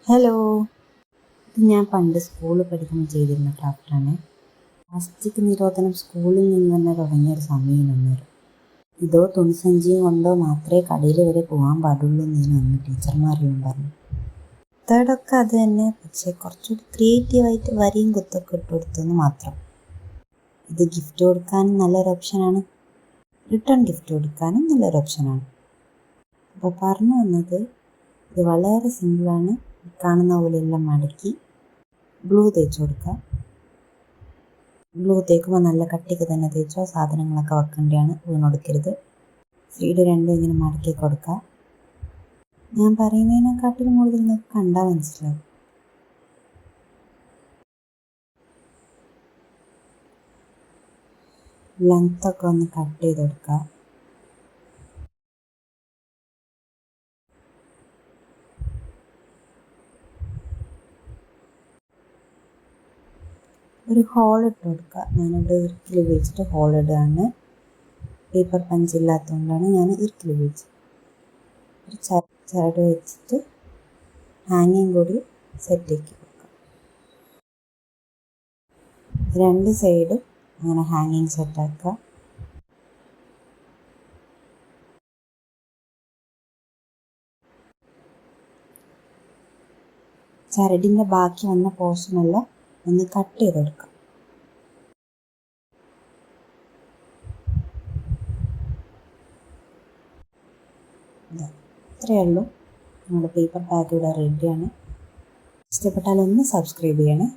Hello, ഇത് ഞാൻ പണ്ട് സ്കൂളിൽ പഠിക്കുമ്പോൾ ചെയ്തിരുന്ന ക്രാഫ്റ്റാണ്. പ്ലാസ്റ്റിക് നിരോധനം സ്കൂളിൽ നിന്ന് തന്നെ തുടങ്ങിയൊരു സമയം വന്നേരം. ഇതോ തുണിസഞ്ചിയും കൊണ്ടോ മാത്രമേ കടയിൽ വരെ പോകാൻ പാടുള്ളൂ എന്നതിന് അന്ന് ടീച്ചർമാരെല്ലാം പറഞ്ഞു. തേർഡൊക്കെ അത് തന്നെ, പക്ഷേ കുറച്ചുകൂടി ക്രിയേറ്റീവായിട്ട് വരിയും കുത്തൊക്കെ ഇട്ട് കൊടുത്തെന്ന് മാത്രം. ഇത് ഗിഫ്റ്റ് കൊടുക്കാനും നല്ലൊരു ഓപ്ഷനാണ്, റിട്ടേൺ ഗിഫ്റ്റ് കൊടുക്കാനും നല്ലൊരു ഓപ്ഷനാണ്. അപ്പോൾ പറഞ്ഞു വന്നത്, ഇത് വളരെ സിമ്പിളാണ്. കാണുന്ന പോലെയെല്ലാം മടക്കി ഗ്ലൂ തേച്ച് കൊടുക്കുക. ഗ്ലൂ തേക്കുമ്പോൾ നല്ല കട്ടിക്ക് തന്നെ തേച്ചോ, സാധനങ്ങളൊക്കെ വെക്കേണ്ടതാണ്, വീണൊടുക്കരുത്. സൈഡ് രണ്ടും ഇങ്ങനെ മടക്കി കൊടുക്കുക. ഞാൻ പറയുന്നതിനെക്കാട്ടിലും കൂടുതൽ നിങ്ങൾക്ക് കണ്ടാൽ മനസ്സിലാവും. ലെങ്ത്തൊക്കെ ഒന്ന് കട്ട് ചെയ്ത് കൊടുക്കുക. ഒരു ഹോൾ ഇട്ട് കൊടുക്കുക. ഞാനിവിടെ ഇറുക്കിൽ ഉപയോഗിച്ചിട്ട് ഹോൾ ഇടുകയാണ്. പേപ്പർ പഞ്ചില്ലാത്തതുകൊണ്ടാണ് ഞാൻ ഇറുക്കിൽ ഉപയോഗിച്ചത്. ഒരു ചരട് വെച്ചിട്ട് ഹാങ്ങിങ് കൂടി സെറ്റാക്കി കൊടുക്കുക. രണ്ട് സൈഡും അങ്ങനെ ഹാങ്ങിങ് സെറ്റാക്കുക. ചരടിൻ്റെ ബാക്കി വന്ന പോർഷനെല്ലാം ഒന്ന് കട്ട് ചെയ്ത് കൊടുക്കാം. ഇത്രയേ ഉള്ളൂ. നമ്മുടെ പേപ്പർ ബാഗ് ഇവിടെ റെഡിയാണ്. ഇഷ്ടപ്പെട്ടാൽ ഒന്ന് സബ്സ്ക്രൈബ് ചെയ്യണേ.